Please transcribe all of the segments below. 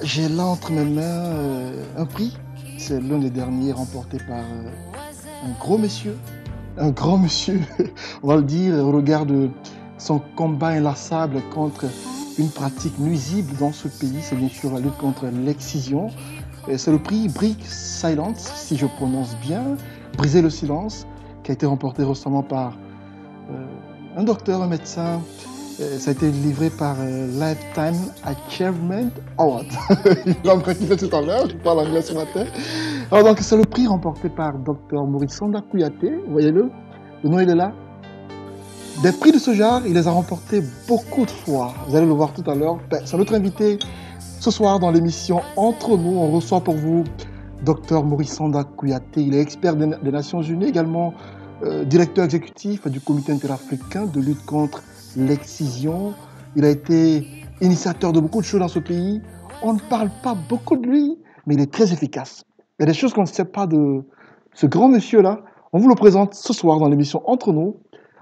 J'ai là entre mes mains un prix. C'est l'un des derniers remporté par un gros monsieur, un grand monsieur, on va le dire, au regard de son combat inlassable contre une pratique nuisible dans ce pays. C'est bien sûr la lutte contre l'excision. C'est le prix Break Silence, si je prononce bien, Briser le silence, qui a été remporté récemment par un docteur, un médecin. Ça a été livré par Lifetime Achievement Award. Il a fait tout à l'heure, je parle anglais ce matin. Alors donc c'est le prix remporté par Dr Maurice Sanda Kouyaté, voyez-le, le nom il est là. Des prix de ce genre, il les a remportés beaucoup de fois. Vous allez le voir tout à l'heure. C'est notre invité ce soir dans l'émission Entre nous. On reçoit pour vous Dr Maurice Sanda Kouyaté. Il est expert des Nations Unies, également directeur exécutif du Comité interafricain de lutte contre l'excision. Il a été initiateur de beaucoup de choses dans ce pays. On ne parle pas beaucoup de lui, mais il est très efficace. Il y a des choses qu'on ne sait pas de ce grand monsieur-là. On vous le présente ce soir dans l'émission Entre nous.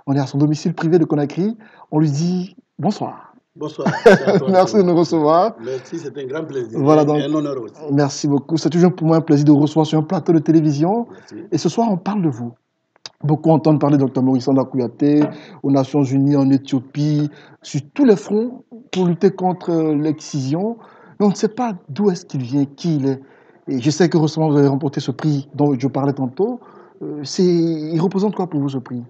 On est à son domicile privé de Conakry. On lui dit bonsoir. Bonsoir. À toi. Merci de nous recevoir. Merci, c'est un grand plaisir. Voilà, donc, et un honneur aussi. Merci beaucoup. C'est toujours pour moi un plaisir de vous recevoir sur un plateau de télévision. Merci. Et ce soir, on parle de vous. Beaucoup entendent parler de Dr Maurice Sanda Kouyaté aux Nations Unies, en Éthiopie, sur tous les fronts pour lutter contre l'excision. Mais on ne sait pas d'où est-ce qu'il vient, qui il est. Et je sais que récemment vous avez remporté ce prix dont je parlais tantôt. Il représente quoi pour vous ce prix?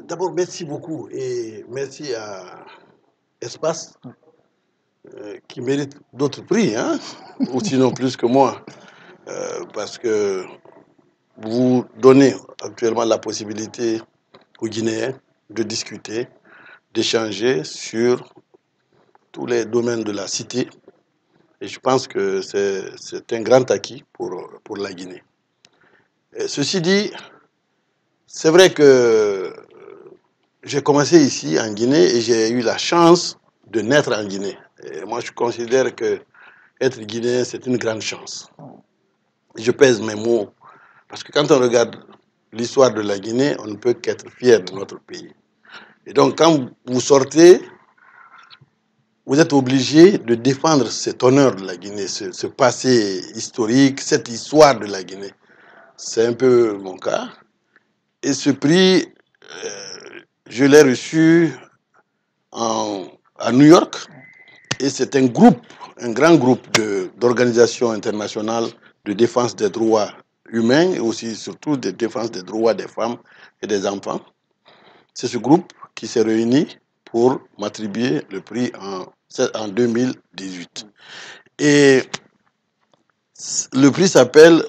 D'abord, merci beaucoup et merci à Espace qui mérite d'autres prix, hein, ou sinon plus que moi, parce que vous donnez actuellement la possibilité aux Guinéens de discuter, d'échanger sur tous les domaines de la cité. Et je pense que c'est un grand acquis pour la Guinée. Et ceci dit, c'est vrai que j'ai commencé ici en Guinée et j'ai eu la chance de naître en Guinée. Et moi, je considère que être guinéen, c'est une grande chance. Je pèse mes mots parce que quand on regarde l'histoire de la Guinée, on ne peut qu'être fier de notre pays. Et donc, quand vous sortez, vous êtes obligé de défendre cet honneur de la Guinée, ce passé historique, cette histoire de la Guinée. C'est un peu mon cas. Et ce prix, je l'ai reçu à New York. Et c'est un groupe, un grand groupe d'organisations internationales de défense des droits humains et aussi surtout de défense des droits des femmes et des enfants. C'est ce groupe qui s'est réuni pour m'attribuer le prix en 2018. Et le prix s'appelle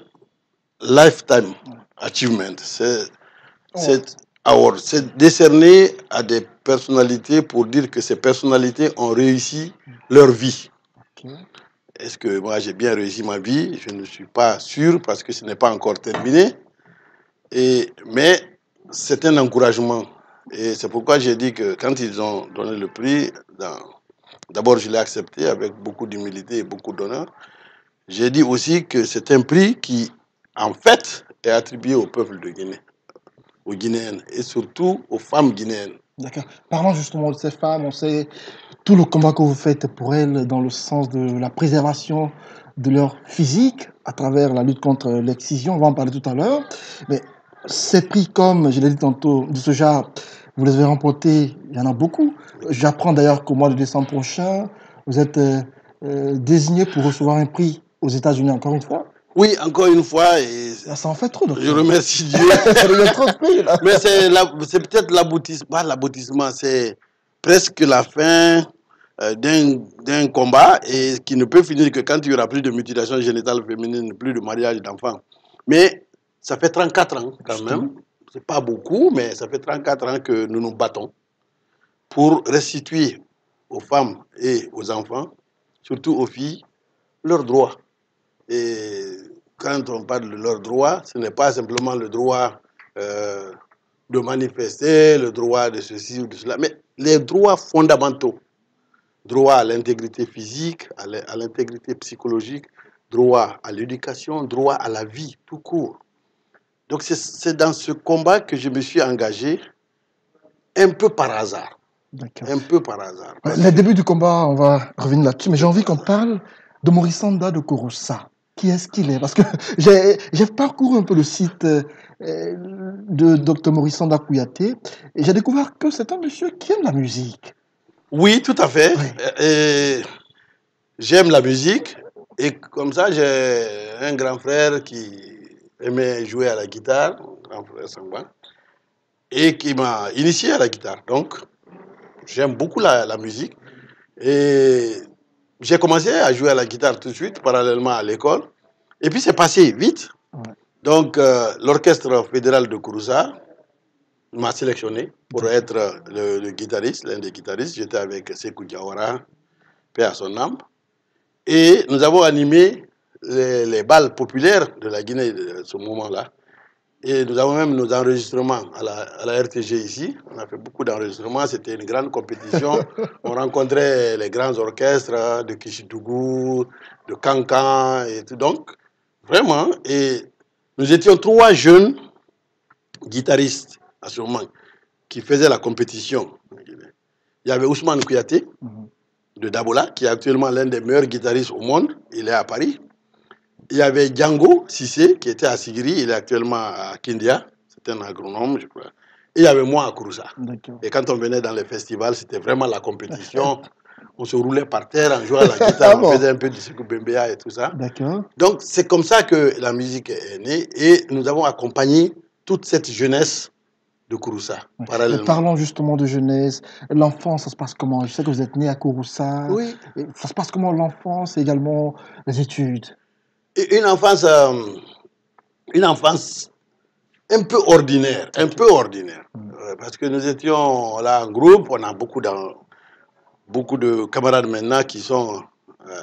Lifetime Achievement. C'est décerné à des personnalités pour dire que ces personnalités ont réussi leur vie. Okay. Est-ce que moi j'ai bien réussi ma vie? Je ne suis pas sûr parce que ce n'est pas encore terminé. Mais c'est un encouragement. Et c'est pourquoi j'ai dit que quand ils ont donné le prix, d'abord je l'ai accepté avec beaucoup d'humilité et beaucoup d'honneur. J'ai dit aussi que c'est un prix qui, en fait, est attribué au peuple de Guinée, aux Guinéennes et surtout aux femmes guinéennes. D'accord. Parlons justement de ces femmes. On sait tout le combat que vous faites pour elles dans le sens de la préservation de leur physique à travers la lutte contre l'excision. On va en parler tout à l'heure. Mais ces prix, comme je l'ai dit tantôt, de ce genre, vous les avez remportés, il y en a beaucoup. J'apprends d'ailleurs qu'au mois de décembre prochain, vous êtes désigné pour recevoir un prix aux États-Unis encore une fois. Oui, encore une fois. Et ça en fait trop, docteur. Je remercie Dieu. Il y a trop de prix, là. Mais c'est peut-être l'aboutissement, c'est presque la fin d'un combat et qui ne peut finir que quand il y aura plus de mutilation génitale féminine, plus de mariage d'enfants. Mais ça fait 34 ans quand même. C'est pas beaucoup, mais ça fait 34 ans que nous nous battons pour restituer aux femmes et aux enfants, surtout aux filles, leurs droits. Et quand on parle de leurs droits, ce n'est pas simplement le droit de manifester, le droit de ceci ou de cela, mais les droits fondamentaux. Droit à l'intégrité physique, à l'intégrité psychologique, droit à l'éducation, droit à la vie, tout court. Donc c'est dans ce combat que je me suis engagé, un peu par hasard. D'accord. Un peu par hasard. Le début du combat, on va revenir là-dessus, mais j'ai envie qu'on parle de Maurice Nda de Kouroussa. Qui est-ce qu'il est? Parce que j'ai parcouru un peu le site de Dr Maurice Nda Kouyaté et j'ai découvert que c'est un monsieur qui aime la musique. Oui, tout à fait. Oui. Et j'aime la musique. Et comme ça, j'ai un grand frère qui aimait jouer à la guitare, mon grand frère Sangba, et qui m'a initié à la guitare. Donc, j'aime beaucoup la musique. Et j'ai commencé à jouer à la guitare tout de suite, parallèlement à l'école. Et puis, c'est passé vite. Ouais. Donc, l'orchestre fédéral de Kouroussa m'a sélectionné pour être le guitariste, l'un des guitaristes. J'étais avec Sékou Diawara, paix à son âme. Et nous avons animé les bals populaires de la Guinée de ce moment-là. Et nous avons même nos enregistrements à la RTG ici. On a fait beaucoup d'enregistrements. C'était une grande compétition. On rencontrait les grands orchestres de Kichidougou, de Kankan et tout. Donc, vraiment, et nous étions 3 jeunes guitaristes à ce moment qui faisaient la compétition. Il y avait Ousmane Kouyaté de Dabola, qui est actuellement l'un des meilleurs guitaristes au monde. Il est à Paris. Il y avait Django Sissé, qui était à Sigiri, il est actuellement à Kindia. C'est un agronome, je crois. Et il y avait moi à Kouroussa. Et quand on venait dans les festivals, c'était vraiment la compétition. On se roulait par terre en jouant à la guitare, on faisait un peu du Sékou Bembea et tout ça. Donc c'est comme ça que la musique est née et nous avons accompagné toute cette jeunesse de Kouroussa, parallèlement. Parlons justement de jeunesse. L'enfance, ça se passe comment? Je sais que vous êtes né à Kouroussa. Oui. Et ça se passe comment l'enfance et également les études? Et une enfance un peu ordinaire, parce que nous étions là en groupe, on a beaucoup de camarades maintenant qui sont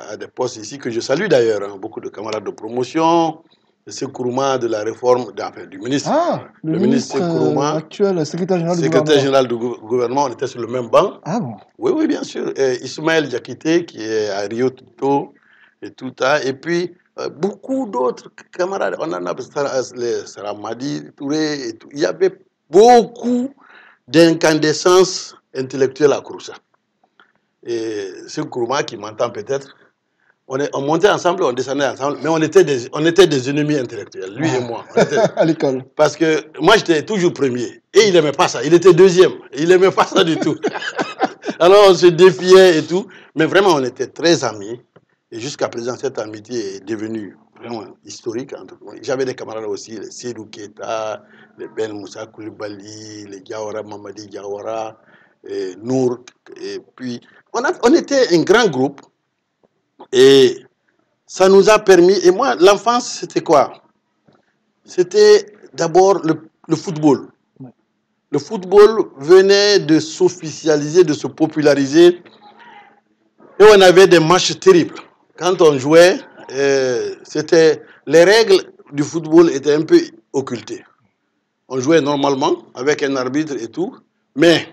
à des postes ici, que je salue d'ailleurs, hein, beaucoup de camarades de promotion, c'est Kourouma de la réforme, du ministre. Ah, le ministre Kourouma, actuel, secrétaire général du gouvernement, on était sur le même banc. Ah bon? Oui, oui, bien sûr. Et Ismaël Diakité, qui est à Rio Tinto, et tout ça. Et puis, beaucoup d'autres camarades, on en a, Saramadi, Touré, et tout. Il y avait beaucoup d'incandescence intellectuelle à Kouroussa. Et ce Kourouma qui m'entend peut-être, on montait ensemble, on descendait ensemble, mais on était des ennemis intellectuels, lui et moi. À l'école. Parce que moi, j'étais toujours premier. Et il n'aimait pas ça. Il était deuxième. Il n'aimait pas ça du tout. Alors, on se défiait et tout. Mais vraiment, on était très amis. Et jusqu'à présent, cette amitié est devenue vraiment historique. J'avais des camarades aussi, les Seydou Keita, les Ben Moussa Koulibaly, les Diawara, Mamadi Diawara, et Nour. Et puis, on était un grand groupe. Et ça nous a permis... Et moi, l'enfance, c'était quoi? C'était d'abord le football. Le football venait de s'officialiser, de se populariser. Et on avait des matchs terribles. Quand on jouait, les règles du football étaient un peu occultées. On jouait normalement avec un arbitre et tout. Mais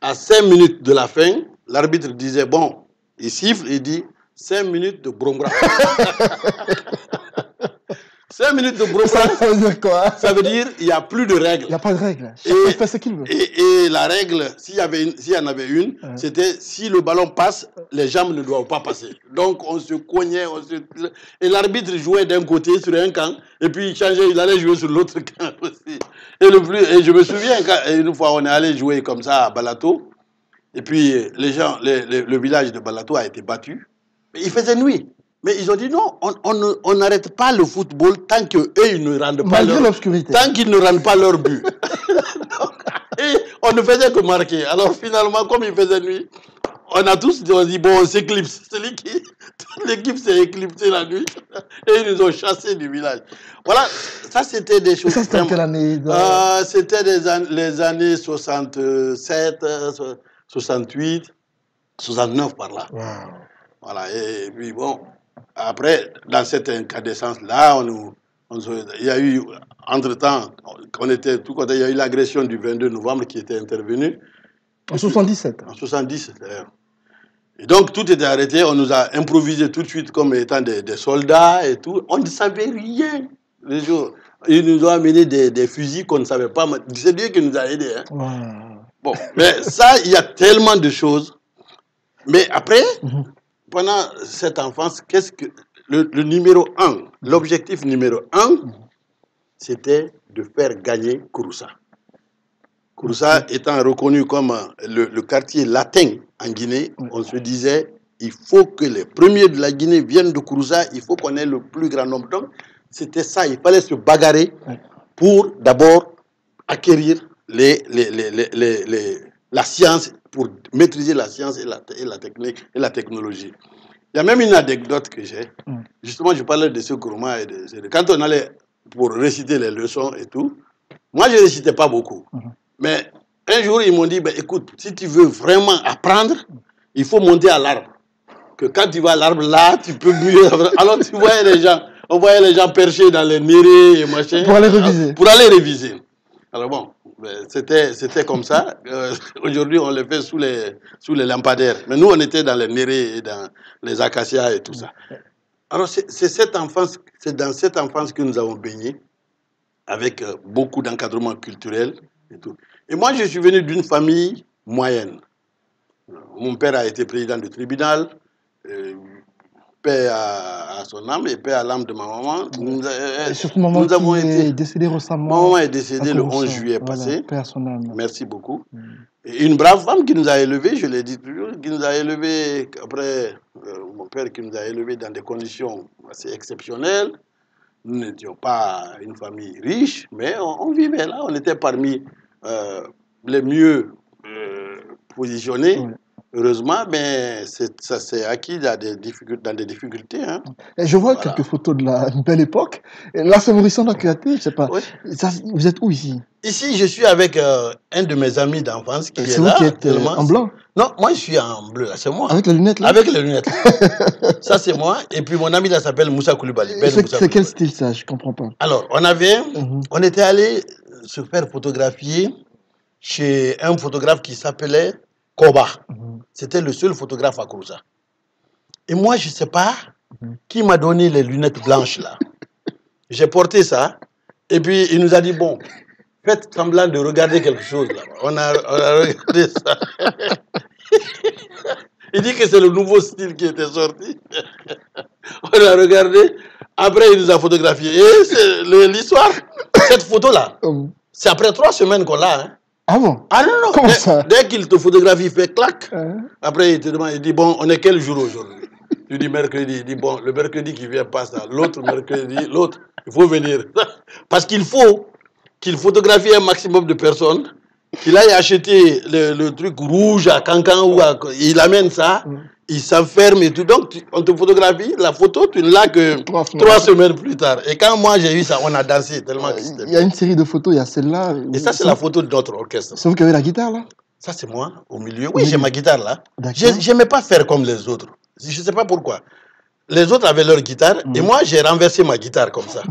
à 5 minutes de la fin, l'arbitre disait, bon, il siffle, il dit 5 minutes de brombra. 5 minutes de brombra. Ça veut dire quoi? Ça veut dire qu'il n'y a plus de règles. Il n'y a pas de règles. Chacun fait ce qu'il veut. Et la règle, s'il y en avait une, c'était si le ballon passe, les jambes ne doivent pas passer. Donc on se cognait, et l'arbitre jouait d'un côté sur un camp, et puis il allait jouer sur l'autre camp aussi. Et je me souviens, une fois on est allé jouer comme ça à Balato, et puis le village de Balato a été battu. Mais il faisait nuit. Mais ils ont dit non, on n'arrête pas le football tant qu'eux, ils ne rendent pas tant qu'ils ne rendent pas leur but. Et on ne faisait que marquer. Alors finalement, comme il faisait nuit, on a tous dit bon, on s'éclipse. Toute l'équipe s'est éclipsée la nuit. Et ils nous ont chassés du village. Voilà, ça c'était des choses. Ça c'était quelle année? C'était les années 67, 68, 69 par là. Wow. Voilà, et puis bon. Après, dans cette incandescence-là, il y a eu, entre-temps, il y a eu l'agression du 22 novembre qui était intervenue. En 77. En 70, d'ailleurs. Et donc, tout était arrêté. On nous a improvisé tout de suite comme étant des soldats et tout. On ne savait rien. Les jours, ils nous ont amené des fusils qu'on ne savait pas. C'est Dieu qui nous a aidés. Hein. Wow. Bon, mais ça, il y a tellement de choses. Mais après, pendant cette enfance, qu'est-ce que le numéro 1, l'objectif numéro 1, c'était de faire gagner Kouroussa. Kouroussa étant reconnu comme le quartier latin en Guinée, on se disait, il faut que les premiers de la Guinée viennent de Kouroussa, il faut qu'on ait le plus grand nombre. Donc, c'était ça, il fallait se bagarrer pour d'abord acquérir la science, pour maîtriser la science et la technique et la technologie. Il y a même une anecdote que j'ai. Justement, je parlais de ce Kourouma et quand on allait pour réciter les leçons et tout, moi, je ne récitais pas beaucoup. Mais un jour, ils m'ont dit, ben, écoute, si tu veux vraiment apprendre, il faut monter à l'arbre. Que quand tu vas à l'arbre, là, tu peux mieux apprendre. Alors, tu voyais les gens, on voyait les gens perchés dans les nérés et machin. Pour aller réviser. Pour aller réviser. Alors bon, c'était comme ça. Aujourd'hui, on le fait sous les lampadaires. Mais nous, on était dans les nérés et dans les acacias et tout ça. Alors, c'est dans cette enfance que nous avons baigné, avec beaucoup d'encadrement culturel et tout. Et moi, je suis venu d'une famille moyenne. Mon père a été président du tribunal, paix à son âme et paix à l'âme de ma maman. Surtout maman qui est décédée récemment. Ma maman est décédée le 11 juillet passé. Paix à son âme. Merci beaucoup. Et une brave femme qui nous a élevés, je l'ai dit toujours, qui nous a élevés, après mon père qui nous a élevés dans des conditions assez exceptionnelles. Nous n'étions pas une famille riche, mais on vivait là. On était parmi les mieux positionnés. Heureusement, mais ça s'est acquis dans des difficultés. Hein. Et je vois quelques photos de la belle époque. Et là, c'est Maurice Ndakuyaté, je ne sais pas. Ça, vous êtes où ici? Ici, je suis avec un de mes amis d'enfance qui est là. C'est vous qui êtes en blanc? Non, moi je suis en bleu, là, c'est moi. Avec les lunettes là? Avec les lunettes. Ça, c'est moi. Et puis mon ami là s'appelle Moussa Koulibaly. C'est quel style ça? Je ne comprends pas. Alors, on était allé se faire photographier chez un photographe qui s'appelait Koba. C'était le seul photographe à Kouroussa. Et moi, je ne sais pas qui m'a donné les lunettes blanches là. J'ai porté ça. Et puis, il nous a dit, bon, faites semblant de regarder quelque chose là. On a regardé ça. Il dit que c'est le nouveau style qui était sorti. On a regardé. Après, il nous a photographié. Et l'histoire, cette photo-là, c'est après 3 semaines qu'on l'a. Hein. Ah bon? Ah non, non. Comment ça? Dès qu'il te photographie, il fait clac. Après, il te demande, il dit, bon, on est quel jour aujourd'hui? Tu dis mercredi. Il dit, bon, le mercredi qui vient passe là. L'autre mercredi, l'autre, il faut venir. Parce qu'il faut qu'il photographie un maximum de personnes, qu'il aille acheter le truc rouge à Cancan ou il amène ça, il s'enferme et tout. Donc, on te photographie, la photo, tu ne l'as que 3 semaines plus tard. Et quand moi j'ai eu ça, on a dansé tellement que c'était. Il y a une série de photos, il y a celle-là. Et ça, c'est la photo de notre orchestre. C'est vous qui avez la guitare là? Ça, c'est moi, au milieu. Oui, j'ai ma guitare là. D'accord. Je n'aimais pas faire comme les autres. Je ne sais pas pourquoi. Les autres avaient leur guitare et moi j'ai renversé ma guitare comme ça.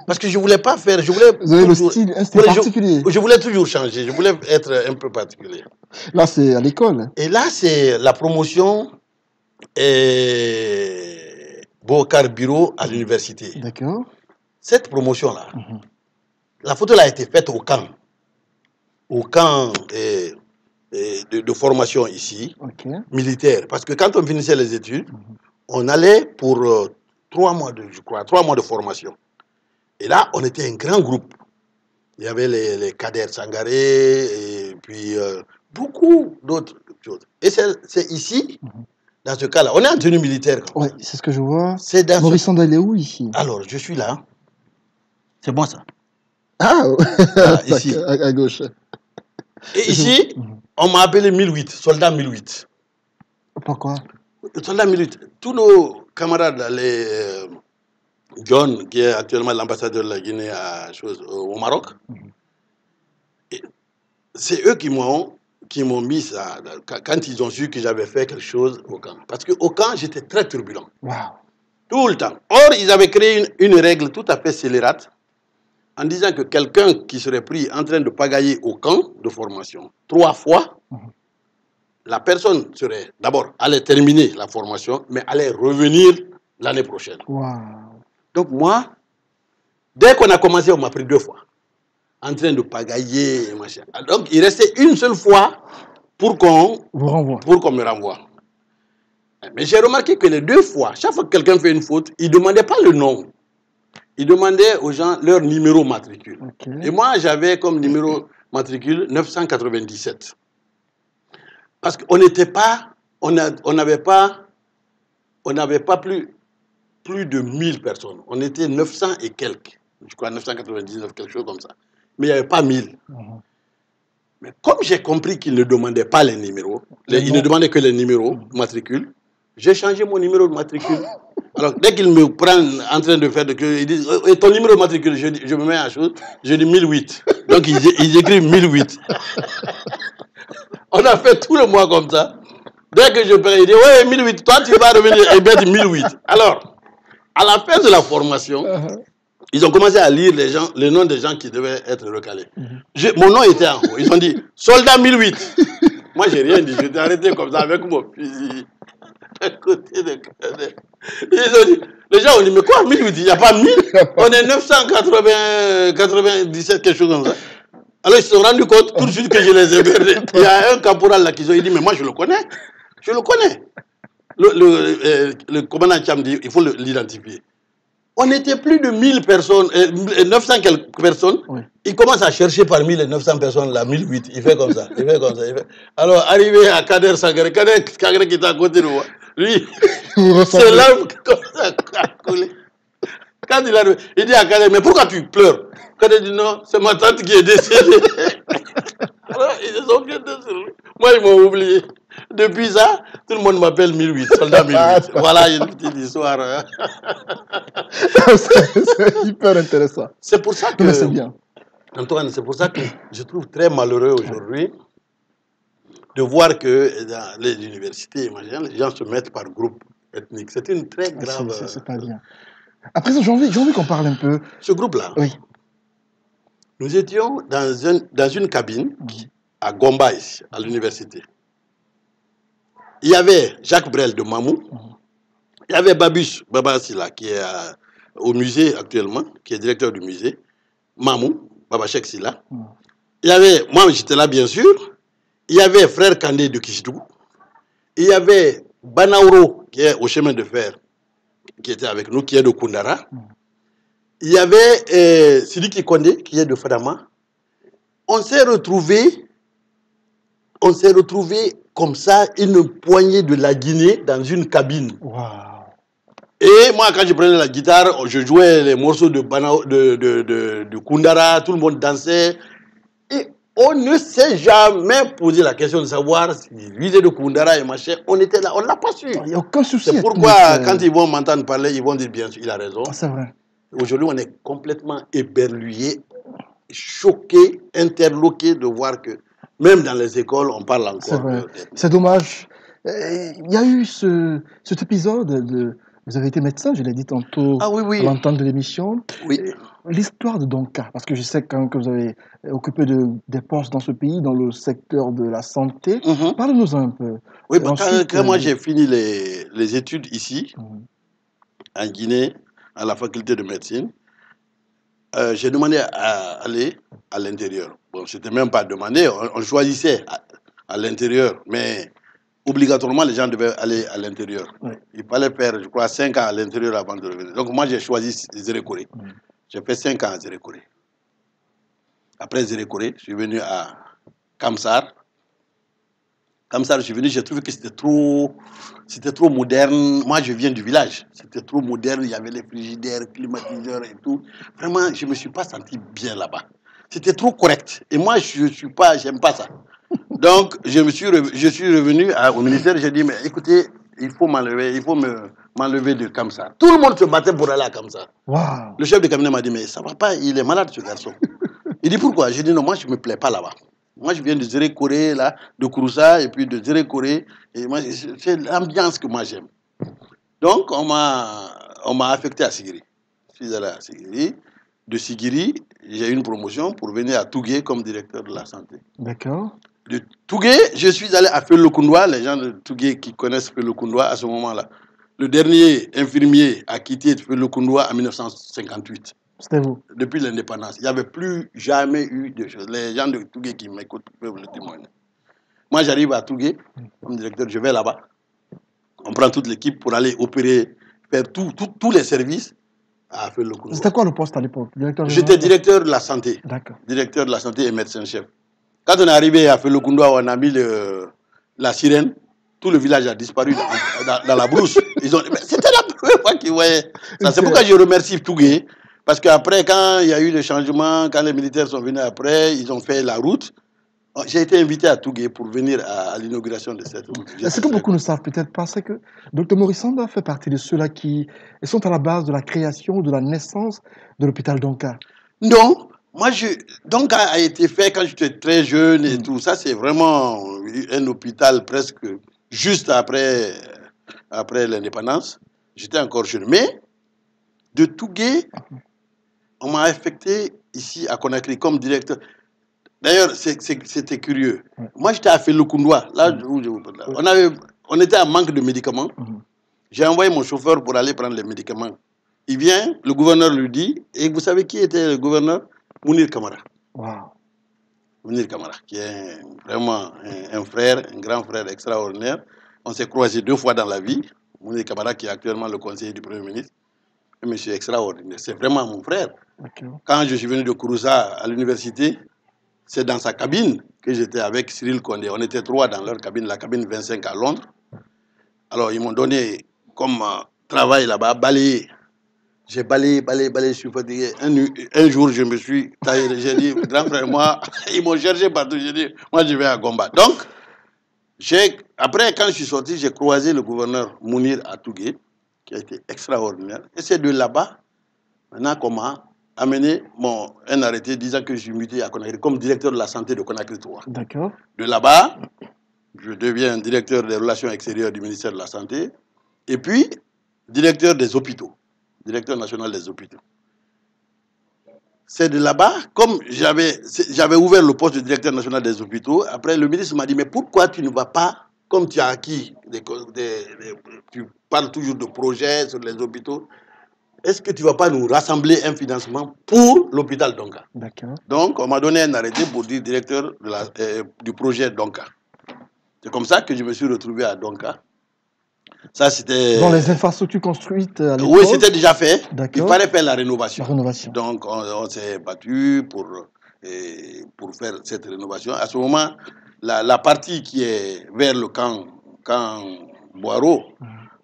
Parce que je ne voulais pas faire. Vous avez un style particulier. Je voulais toujours changer. Je voulais être un peu particulier. Là, c'est à l'école. Et là, c'est la promotion Bokar Bureau à l'université. D'accord. Cette promotion-là, la photo là a été faite au camp. Au camp de formation ici, militaire. Parce que quand on finissait les études, on allait pour 3 mois de formation. Et là, on était un grand groupe. Il y avait les Kader Sangaré et puis beaucoup d'autres choses. Et c'est ici, dans ce cas-là, on est en tenue militaire. Oui, c'est ce que je vois. Maurice Ndakuyaté est où ici? Alors, je suis là. C'est moi ça. Ah, ici. À gauche. Et ici, on m'a appelé 1008, soldat 1008. Pourquoi? Soldat 1008. Tous nos camarades, là, John, qui est actuellement l'ambassadeur de la Guinée au Maroc, c'est eux qui m'ont mis ça quand ils ont su que j'avais fait quelque chose au camp. Parce qu'au camp, j'étais très turbulent. Wow. Tout le temps. Or, ils avaient créé une règle tout à fait scélérate en disant que quelqu'un qui serait pris en train de pagailler au camp de formation 3 fois, la personne serait d'abord allait terminer la formation, mais allait revenir l'année prochaine. Wow. Donc moi, dès qu'on a commencé, on m'a pris 2 fois, en train de pagailler et machin. Donc il restait une seule fois pour qu'on me renvoie. Mais j'ai remarqué que les 2 fois, chaque fois que quelqu'un fait une faute, il ne demandait pas le nom. Il demandait aux gens leur numéro matricule. Okay. Et moi, j'avais comme numéro matricule 997. Parce qu'on n'était pas, on n'avait pas plus de 1000 personnes. On était 900 et quelques. Je crois 999, quelque chose comme ça. Mais il n'y avait pas 1000. Mais comme j'ai compris qu'ils ne demandaient pas les numéros, ils ne demandaient que les numéros matricules, j'ai changé mon numéro de matricule. Alors, dès qu'ils me prennent en train de faire ils disent, et ton numéro de matricule, je me mets à chose, je dis 1008. Donc, ils écrivent 1008. On a fait tout le mois comme ça. Dès que je paye, il dit, ouais, 1008, toi, tu vas revenir et mettre 1008. Alors, à la fin de la formation, ils ont commencé à lire les noms des gens qui devaient être recalés. Mon nom était en haut. Ils ont dit, soldat 1008. Moi, j'ai rien dit. J'étais arrêté comme ça avec mon fusil. À côté de Cadet. Ils ont dit, les gens ont dit, mais quoi, 1008, il n'y a pas 1000? On est 997, quelque chose comme ça. Alors, ils se sont rendus compte tout de suite que je les ai perdus. Il y a un caporal là qui ont dit, mais moi, je le connais. Je le connais. Le commandant Tcham dit, il faut l'identifier. On était plus de 1000 personnes, 900 quelques personnes. Oui. Il commence à chercher parmi les 900 personnes, là, 1008. Il fait comme ça. Alors, arrivé à Kader Sangaré, Kader qui est à côté de moi, lui, c'est l'âme comme ça a coulé. Quand il arrive, il dit à Kader, mais pourquoi tu pleures? Kader dit, non, c'est ma tante qui est décédée. Alors, ils se sont bien sur lui. Moi, ils m'ont oublié. Depuis ça, tout le monde m'appelle 1008, soldat 1008. Voilà une petite histoire. C'est hyper intéressant. C'est pour ça que, bien. Antoine, c'est pour ça que je trouve très malheureux aujourd'hui de voir que dans les universités, les gens se mettent par groupe ethnique. C'est une très grave... C'est pas bien. Après ça, j'ai envie qu'on parle un peu... Ce groupe-là, oui. Nous étions dans une cabine à Gomba, ici, à l'université. Il y avait Jacques Brel de Mamou. Il y avait Babus Babasila, qui est au musée actuellement, qui est directeur du musée. Mamou, Babachek Sila. Il y avait, moi j'étais là bien sûr. Il y avait Frère Kandé de Kishidou. Il y avait Banauro, qui est au chemin de fer, qui était avec nous, qui est de Koundara. Il y avait Sidiki Kondé, qui est de Fadama. On s'est retrouvés comme ça, une poignée de la Guinée dans une cabine. Wow. Et moi, quand je prenais la guitare, je jouais les morceaux de Koundara, tout le monde dansait. Et on ne s'est jamais posé la question de savoir si lui de Koundara et machin, on était là, on ne l'a pas su. Il n'y a aucun souci. C'est pourquoi, quand ils vont m'entendre parler, ils vont dire bien sûr, il a raison. C'est vrai. Aujourd'hui, on est complètement éberlué, choqué, interloqué de voir que même dans les écoles, on parle encore. C'est vrai. C'est dommage. Il y a eu cet épisode vous avez été médecin, je l'ai dit tantôt à l'entente de l'émission. Oui. L'histoire de Donka, parce que je sais quand que vous avez occupé des postes dans ce pays, dans le secteur de la santé. Parle-nous un peu. Oui, quand moi j'ai fini les études ici, en Guinée, à la faculté de médecine, j'ai demandé à aller à l'intérieur. Bon, c'était même pas demandé, on choisissait à l'intérieur, mais obligatoirement les gens devaient aller à l'intérieur. Oui. Il fallait faire, je crois, 5 ans à l'intérieur avant de revenir. Donc moi j'ai choisi Zérékoré. J'ai fait 5 ans à Zérékoré. Après Zérékoré, je suis venu à Kamsar. Kamsar, je suis venu, j'ai trouvé que c'était trop moderne. Moi, je viens du village. C'était trop moderne. Il y avait les frigidaires, climatiseurs et tout. Vraiment, je ne me suis pas senti bien là-bas. C'était trop correct. Et moi, j'aime pas ça. Donc, je suis revenu au ministère. J'ai dit, mais écoutez, il faut m'enlever de Kamsar. Tout le monde se battait pour aller à Kamsar. Wow. Le chef de cabinet m'a dit, mais ça va pas, il est malade ce garçon. Il dit, pourquoi? J'ai dit, non, moi, je ne me plais pas là-bas. Moi, je viens de Zérékoré, là, de Kouroussa, et puis de Zérékoré. Et moi, c'est l'ambiance que moi j'aime. Donc, on m'a affecté à Sigiri. Je suis allé à Sigiri. De Sigiri, j'ai eu une promotion pour venir à Tougué comme directeur de la santé. D'accord. De Tougué, je suis allé à Felo-Koundoua. Les gens de Tougué qui connaissent Felo-Koundoua à ce moment-là. Le dernier infirmier a quitté Felo-Koundoua en 1958. C'était vous. Depuis l'indépendance. Il n'y avait plus jamais eu de choses. Les gens de Tougué qui m'écoutent peuvent le témoigner. Moi, j'arrive à Tougué, comme directeur, je vais là-bas. On prend toute l'équipe pour aller opérer, faire tous les services à Felokundwa. C'était quoi le poste à l'époque? J'étais directeur de la santé. D'accord. Directeur de la santé et médecin-chef. Quand on est arrivé à Felokundwa, on a mis la sirène. Tout le village a disparu dans la brousse. C'était la première fois qu'ils voyaient ça. C'est pourquoi je remercie Tougué. Parce qu'après, quand il y a eu le changement, quand les militaires sont venus après, ils ont fait la route. J'ai été invité à Tougué pour venir à l'inauguration de cette route. Ce que beaucoup ne savent peut-être pas, c'est que Dr Maurice Sanda fait partie de ceux-là qui sont à la base de la création, de la naissance de l'hôpital Donka. Non, moi, Donka a été fait quand j'étais très jeune et tout. Ça, c'est vraiment un hôpital presque juste après l'indépendance. J'étais encore jeune. Mais de Tougué, on m'a affecté ici à Conakry comme directeur. D'ailleurs, c'était curieux. Moi, j'étais à Felokundwa. Là, on était en manque de médicaments. J'ai envoyé mon chauffeur pour aller prendre les médicaments. Il vient, le gouverneur lui dit, et vous savez qui était le gouverneur? Mounir Kamara. Wow. Mounir Kamara, qui est vraiment un frère, un grand frère extraordinaire. On s'est croisés 2 fois dans la vie. Mounir Kamara, qui est actuellement le conseiller du Premier ministre. Un monsieur extraordinaire. C'est vraiment mon frère. Okay. Quand je suis venu de Kourouza à l'université, c'est dans sa cabine que j'étais avec Cyril Condé. On était 3 dans leur cabine, la cabine 25 à Londres. Alors, ils m'ont donné comme travail là-bas, balayer. J'ai balayé, je suis fatigué. Un jour, je me suis taillé. J'ai dit, grand frère, moi, ils m'ont cherché partout. J'ai dit, moi, je vais à Gomba. Donc, après, quand je suis sorti, j'ai croisé le gouverneur Mounir à Tougué, qui a été extraordinaire. Et c'est de là-bas, maintenant, qu'on m'a amené un arrêté disant que je suis muté à Conakry comme directeur de la santé de Conakry 3. D'accord. De là-bas, je deviens directeur des relations extérieures du ministère de la Santé. Et puis, directeur des hôpitaux. Directeur national des hôpitaux. C'est de là-bas, comme j'avais ouvert le poste de directeur national des hôpitaux, après le ministre m'a dit, mais pourquoi tu ne vas pas, comme tu as acquis, tu parles toujours de projets sur les hôpitaux, est-ce que tu ne vas pas nous rassembler un financement pour l'hôpital Donka? D'accord. Donc, on m'a donné un arrêté pour dire directeur du projet Donka. C'est comme ça que je me suis retrouvé à Donka. Ça, c'était... Dans les infrastructures construites à l'époque? Oui, c'était déjà fait. Il fallait faire la rénovation. La rénovation. Donc, on s'est battu pour faire cette rénovation. À ce moment, la partie qui est vers le camp Boireau,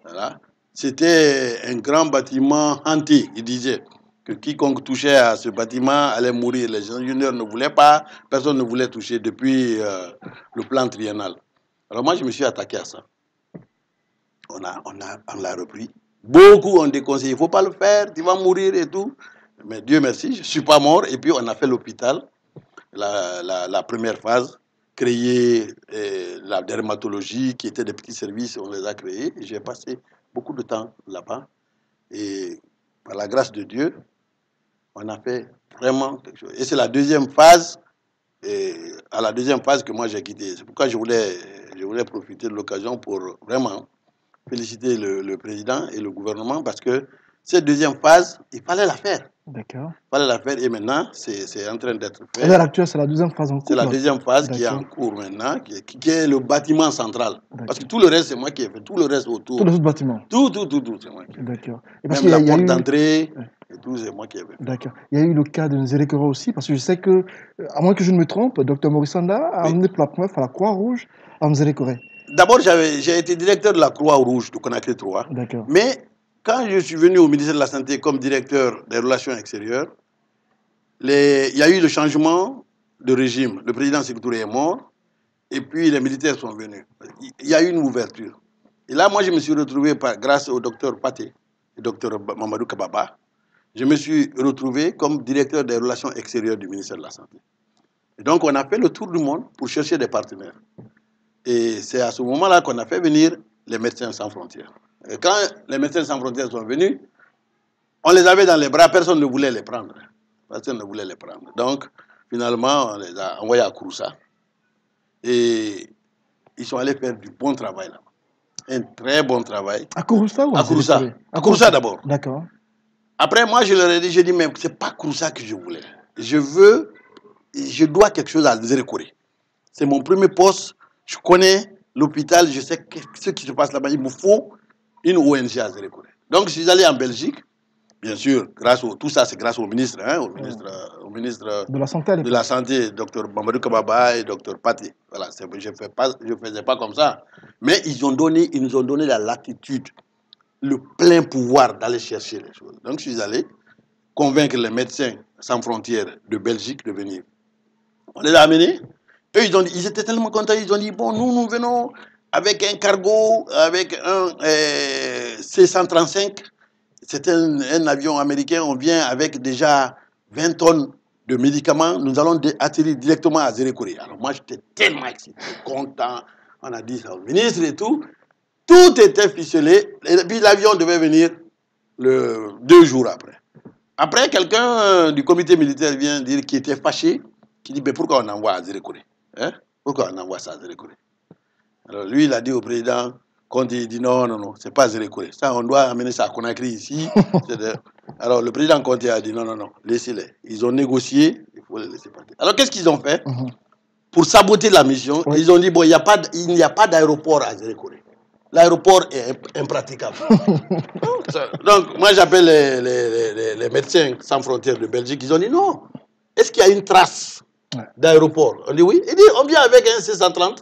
voilà, c'était un grand bâtiment hanté. Il disait que quiconque touchait à ce bâtiment allait mourir. Les ingénieurs ne voulaient pas, personne ne voulait toucher depuis le plan triennal. Alors moi, je me suis attaqué à ça. On l'a repris. Beaucoup ont déconseillé, il ne faut pas le faire, tu vas mourir et tout. Mais Dieu merci, je ne suis pas mort. Et puis on a fait l'hôpital, la première phase, créer la dermatologie, qui était des petits services, on les a créés. J'ai passé beaucoup de temps là-bas. Et par la grâce de Dieu, on a fait vraiment quelque chose. Et c'est la deuxième phase, à la deuxième phase que moi j'ai quitté. C'est pourquoi je voulais profiter de l'occasion pour vraiment féliciter le président et le gouvernement parce que cette deuxième phase, il fallait la faire. D'accord. Il fallait la faire et maintenant, c'est en train d'être fait. À l'heure actuelle, c'est la deuxième phase en cours. C'est la deuxième phase qui est en cours maintenant, qui est le bâtiment central. Parce que tout le reste, c'est moi qui ai fait. Tout le reste autour. Tous les autres bâtiments. Tout, c'est moi qui ai fait. D'accord. Même la porte d'entrée, et tout, c'est moi qui ai fait. D'accord. Il y a eu le cas de Nzérékora aussi, parce que je sais que, à moins que je ne me trompe, Dr Maurice Sanda a amené pour la première fois la Croix-Rouge à Nzérékora. D'abord, j'ai été directeur de la Croix-Rouge de Conakry 3. D'accord. Mais quand je suis venu au ministère de la Santé comme directeur des relations extérieures, il y a eu le changement de régime. Le président Sékou Touré est mort et puis les militaires sont venus. Il y a eu une ouverture. Et là, moi, je me suis retrouvé, grâce au docteur Paté et docteur Mamadou Kababa, je me suis retrouvé comme directeur des relations extérieures du ministère de la Santé. Et donc, on a fait le tour du monde pour chercher des partenaires. Et c'est à ce moment-là qu'on a fait venir les Médecins sans frontières. Et quand les Médecins sans frontières sont venus, on les avait dans les bras, personne ne voulait les prendre. Personne ne voulait les prendre. Donc, finalement, on les a envoyés à Kouroussa. Et ils sont allés faire du bon travail là. Un très bon travail. À Kouroussa ou à Kouroussa? À Kouroussa d'abord. D'accord. Après, moi, je leur ai dit, mais ce n'est pas Kouroussa que je voulais. Je dois quelque chose à Nzérékora. C'est mon premier poste. Je connais l'hôpital, je sais ce qui se passe là-bas. Il me faut une ONG à Zérekoré. Donc, je suis allé en Belgique. Bien sûr, tout ça, c'est grâce au ministre, hein, au ministre de la santé, de la santé, Dr Mamadou Kababa et Dr Paté. Voilà, je ne faisais pas comme ça. Mais ils nous ont donné la latitude, le plein pouvoir d'aller chercher les choses. Donc, je suis allé convaincre les médecins sans frontières de Belgique de venir. On les a amenés. Eux, ils étaient tellement contents. Ils ont dit, bon, nous venons avec un cargo, avec un C-135. C'est un avion américain. On vient avec déjà 20 tonnes de médicaments. Nous allons atterrir directement à Zérekoré. Alors moi, j'étais tellement excité, content. On a dit ça au ministre et tout. Tout était ficelé. Et puis l'avion devait venir 2 jours après. Après, quelqu'un du comité militaire vient dire qu'il était fâché, qui dit, mais pourquoi on envoie à Zérekoré, hein? Pourquoi on envoie ça à Zérekoré? Alors lui, il a dit au président, quand il dit non, c'est pas Zérekoré. Ça, on doit amener ça à Conakry ici. Alors le président Conté a dit non, laissez-les. Ils ont négocié, il faut les laisser partir. Alors qu'est-ce qu'ils ont fait? Pour saboter la mission, ils ont dit, bon, il n'y a pas d'aéroport à Zérekoré. L'aéroport est impraticable. Donc, moi, j'appelle les médecins sans frontières de Belgique. Ils ont dit non. Est-ce qu'il y a une trace d'aéroport? On dit oui. Il dit on vient avec un C-130.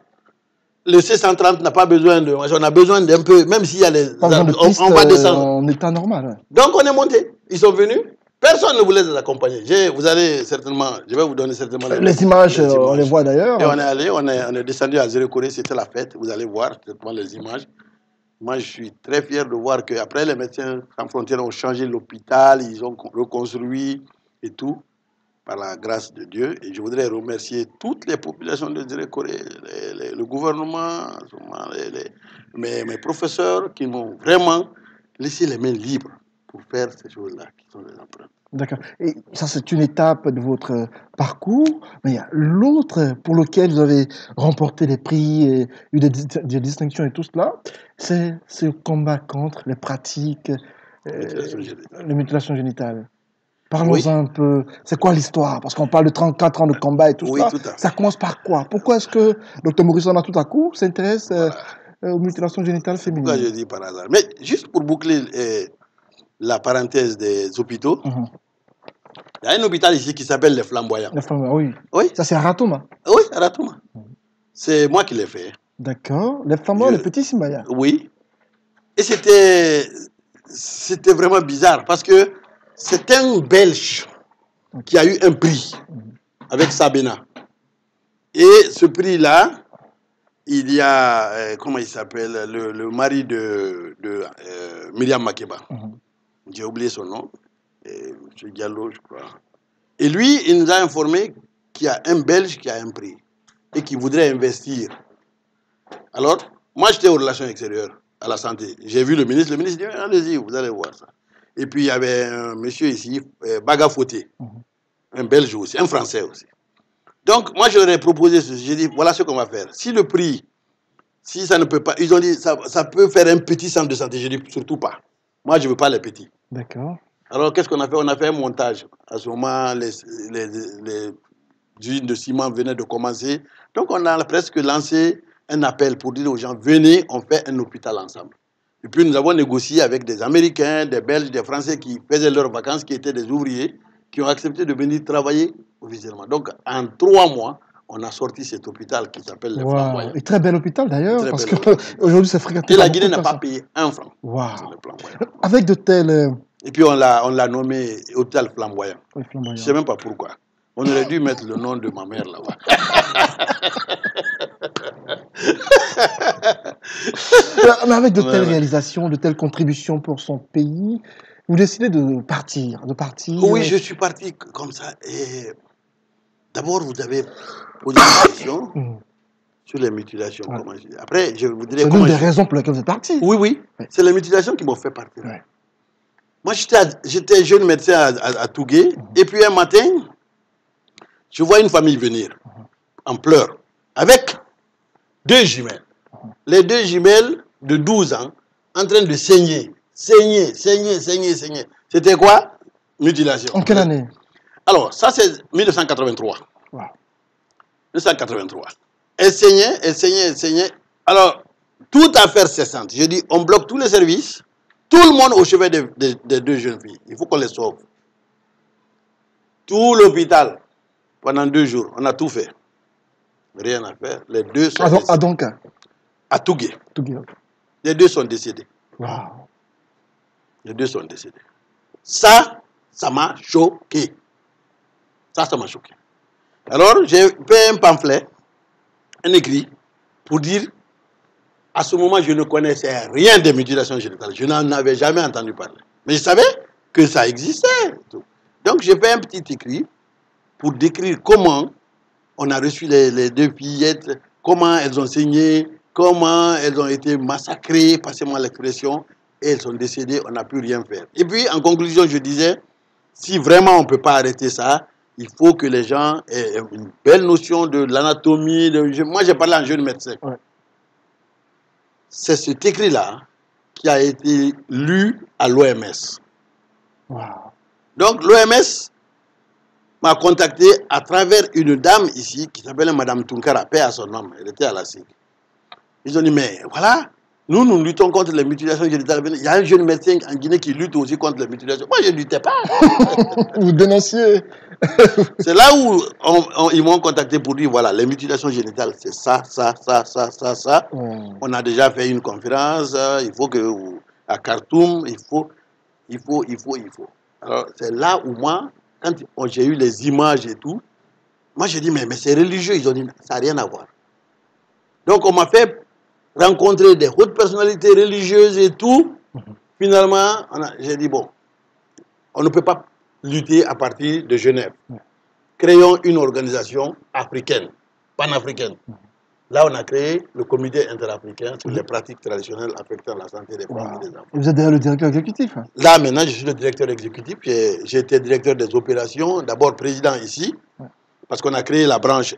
Le C-130 n'a pas besoin de. On a besoin d'un peu, même s'il y a les. On va descendre. En état normal. Ouais. Donc, on est monté. Ils sont venus. Personne ne voulait les accompagner. Vous allez certainement. Je vais vous donner certainement les images. On les voit d'ailleurs. Et on est allé, on est descendu à Zérekoré. C'était la fête. Vous allez voir certainement les images. Moi, je suis très fier de voir qu'après, les médecins sans frontières ont changé l'hôpital, ils ont reconstruit et tout, par la grâce de Dieu. Et je voudrais remercier toutes les populations de Zérekoré, le gouvernement, mes professeurs qui m'ont vraiment laissé les mains libres pour faire ces choses-là, qui sont des empreintes. D'accord. Et ça, c'est une étape de votre parcours. Mais il y a l'autre pour lequel vous avez remporté des prix, et eu des distinctions et tout cela. C'est ce combat contre les pratiques, les mutilations génitales. Parlons-en un peu. C'est quoi l'histoire? Parce qu'on parle de 34 ans de combat et tout ça. Ça commence par quoi? Pourquoi est-ce que Dr Morissona, tout à coup, s'intéresse aux mutilations génitales féminines? Pourquoi je dis par hasard? Mais juste pour boucler la parenthèse des hôpitaux, il y a un hôpital ici qui s'appelle les Flamboyants. Les Flamboyants, oui. Oui. Ça, c'est à Ratouma. Oui, à Ratouma. C'est moi qui l'ai fait. D'accord. Les Flamboyants, le petit Simbaya. Oui. Et c'était vraiment bizarre parce que c'est un Belge qui a eu un prix avec Sabena. Et ce prix-là, il y a, comment il s'appelle, le mari de Myriam Makeba. J'ai oublié son nom. M. Diallo, je crois. Et lui, il nous a informé qu'il y a un Belge qui a un prix et qui voudrait investir. Alors, moi, j'étais aux relations extérieures, à la santé. J'ai vu le ministre dit, allez-y, vous allez voir ça. Et puis, il y avait un monsieur ici, Baga Fauté, un Belge aussi, un Français aussi. Donc, moi, je leur ai proposé ceci. J'ai dit, voilà ce qu'on va faire. Si le prix, si ça ne peut pas, ils ont dit, ça peut faire un petit centre de santé. J'ai dit, surtout pas. Moi, je ne veux pas les petits. D'accord. Alors, qu'est-ce qu'on a fait? On a fait un montage. À ce moment, les usines de ciment venaient de commencer. Donc, on a presque lancé un appel pour dire aux gens, venez, on fait un hôpital ensemble. Et puis, nous avons négocié avec des Américains, des Belges, des Français qui faisaient leurs vacances, qui étaient des ouvriers, qui ont accepté de venir travailler officiellement. Donc, en 3 mois, on a sorti cet hôpital qui s'appelle les Flamboyants. Et très bel hôpital d'ailleurs, parce qu'aujourd'hui, c'est fréquenté. Et la Guinée n'a pas payé 1 franc. Wow. Avec de tels... Et puis, on l'a nommé hôpital Flamboyant. Oui, Flamboyant. Je ne sais même pas pourquoi. On aurait dû mettre le nom de ma mère là-bas. Mais avec de telles réalisations, de telles contributions pour son pays, vous décidez de partir. Oui, je suis parti comme ça. Et d'abord, vous avez posé une question sur les mutilations. Ouais. Après, je vous dirais... C'est l'une des raisons pour lesquelles vous êtes parti. Oui. C'est les mutilations qui m'ont fait partir. Ouais. Moi, j'étais jeune médecin à Tougué. Et puis, un matin, je vois une famille venir en pleurs avec 2 jumelles. Les 2 jumelles de 12 ans en train de saigner. C'était quoi? Mutilation. En quelle année? Alors, ça, c'est 1983. Wow. 1983. Enseignait. Alors, toute affaire cessante. Je dis, on bloque tous les services, tout le monde au chevet des deux jeunes filles. Il faut qu'on les sauve. Tout l'hôpital, pendant 2 jours, on a tout fait. Rien à faire. Les deux sont décédés. À Donka. À Tougué. Tougué. Les deux sont décédés. Wow. Les deux sont décédés. Ça m'a choqué. Ça m'a choqué. Alors, j'ai fait un pamphlet, un écrit, pour dire, à ce moment, je ne connaissais rien des mutilations génitales. Je n'en avais jamais entendu parler. Mais je savais que ça existait. Donc, j'ai fait un petit écrit pour décrire comment on a reçu les deux fillettes, comment elles ont saigné, comment elles ont été massacrées, passez-moi l'expression, et elles sont décédées, on n'a pu rien faire. Et puis, en conclusion, je disais, si vraiment on ne peut pas arrêter ça, il faut que les gens aient une belle notion de l'anatomie. Moi, j'ai parlé à un jeune médecin. Ouais. C'est cet écrit-là qui a été lu à l'OMS. Wow. Donc, l'OMS m'a contacté à travers une dame ici qui s'appelle Madame Tunkara, paix à son nom. Elle était à la SIG. Ils ont dit, mais voilà, nous luttons contre les mutilations génitales. Il y a un jeune médecin en Guinée qui lutte aussi contre les mutilations. Moi, je ne luttais pas. Vous dénonciez. C'est là où ils m'ont contacté pour dire, voilà, les mutilations génitales, c'est ça. On a déjà fait une conférence, il faut que, à Khartoum, il faut. Alors, c'est là où moi, quand j'ai eu les images et tout, moi j'ai dit, mais c'est religieux. Ils ont dit, ça n'a rien à voir. Donc, on m'a fait rencontrer des hautes personnalités religieuses et tout. Finalement, j'ai dit, bon, on ne peut pas lutter à partir de Genève. Créons une organisation africaine, panafricaine. Là, on a créé le comité interafricain sur les pratiques traditionnelles affectant la santé des femmes et des enfants. Et vous êtes d'ailleurs le directeur exécutif. Là, maintenant, je suis le directeur exécutif. J'ai été directeur des opérations, d'abord président ici, parce qu'on a créé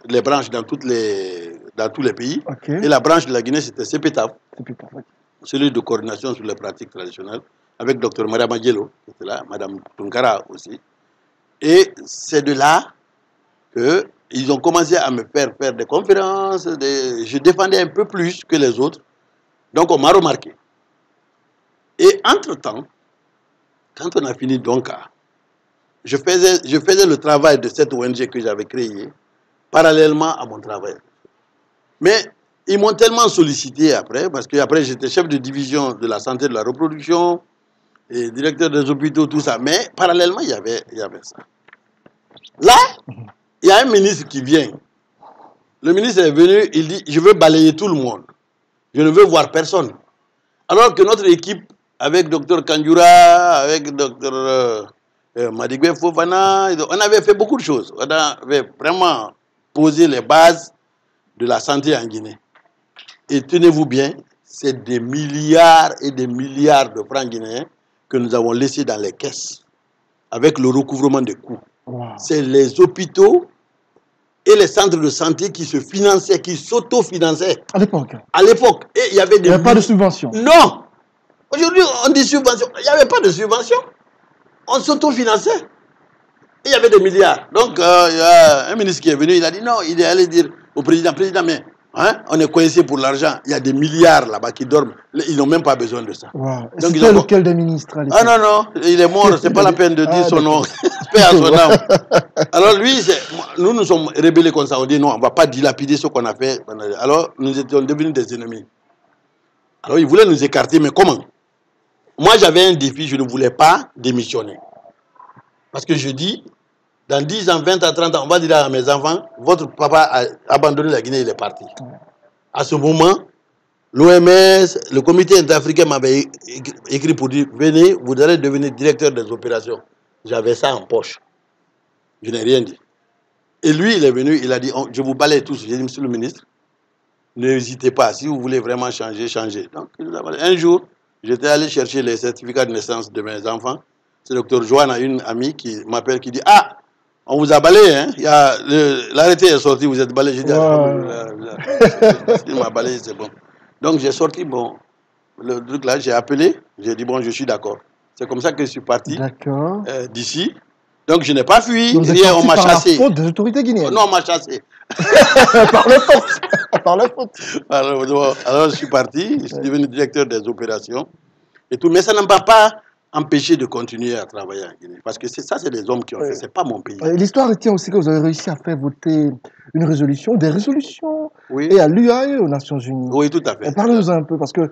les branches dans tous les pays. Okay. Et la branche de la Guinée, c'était CEPETAF, celui de coordination sur les pratiques traditionnelles, avec Dr Maria Magelo, qui était là, Mme Tunkara aussi. Et c'est de là qu'ils ont commencé à me faire des conférences. Je défendais un peu plus que les autres. Donc, on m'a remarqué. Et entre-temps, quand on a fini Donka, je faisais le travail de cette ONG que j'avais créée parallèlement à mon travail. Mais ils m'ont tellement sollicité après, parce qu'après j'étais chef de division de la santé de la reproduction, et directeur des hôpitaux, tout ça. Mais parallèlement, il y avait ça. Là, il y a un ministre qui vient. Le ministre est venu, il dit, je veux balayer tout le monde. Je ne veux voir personne. Alors que notre équipe, avec Dr Kanjura, avec Dr Madigwe Fofana, on avait fait beaucoup de choses. On avait vraiment posé les bases de la santé en Guinée. Et tenez-vous bien, c'est des milliards et des milliards de francs guinéens que nous avons laissés dans les caisses avec le recouvrement des coûts. Wow. C'est les hôpitaux et les centres de santé qui se finançaient, qui s'autofinançaient. À l'époque. À l'époque. Et il y avait des... Il n'y avait pas de subvention. Non. Aujourd'hui, on dit subvention. Il n'y avait pas de subvention. On s'autofinançait. Et il y avait des milliards. Donc, il y a un ministre qui est venu, il a dit non, il est allé dire au président, mais hein, on est coincé pour l'argent. Il y a des milliards là-bas qui dorment. Ils n'ont même pas besoin de ça. Wow. C'était lequel des ministres? Ah non, il est mort. C'est pas la peine de dire son nom. Paix à son âme. Alors lui, nous sommes rébellés comme ça. On dit non, on ne va pas dilapider ce qu'on a fait. Alors nous étions devenus des ennemis. Alors ils voulaient nous écarter, mais comment? Moi j'avais un défi, je ne voulais pas démissionner. Parce que je dis, dans 10 ans, 20 ans, 30 ans, on va dire à mes enfants, votre papa a abandonné la Guinée, il est parti. À ce moment, l'OMS, le comité interafricain m'avait écrit pour dire, venez, vous allez devenir directeur des opérations. J'avais ça en poche. Je n'ai rien dit. Et lui, il est venu, il a dit, je vous balaye tous. J'ai dit, monsieur le ministre, n'hésitez pas, si vous voulez vraiment changer, changez. Donc, un jour, j'étais allé chercher les certificats de naissance de mes enfants. C'est le docteur Joanne, une amie qui m'appelle, qui dit, ah, on vous a balayé, hein? L'arrêté est sorti, vous êtes balayé. J'ai dit, il m'a balayé, c'est bon. Donc j'ai sorti, bon, le truc là, j'ai appelé, j'ai dit, bon, je suis d'accord. C'est comme ça que je suis parti d'ici. Donc je n'ai pas fui, Donc, vous êtes rien, on parti m'a par chassé. la faute des autorités guinéennes. Non, on m'a chassé. Par la faute. Par la faute. Alors je suis parti, je suis devenu directeur des opérations et tout. Mais ça ne m'a pas empêché de continuer à travailler en Guinée. Parce que ça, c'est des hommes qui ont fait, c'est pas mon pays. L'histoire retient aussi que vous avez réussi à faire voter une résolution, des résolutions, Oui, et à l'UA et aux Nations Unies. oui, tout à fait. Parlez-nous un peu, parce que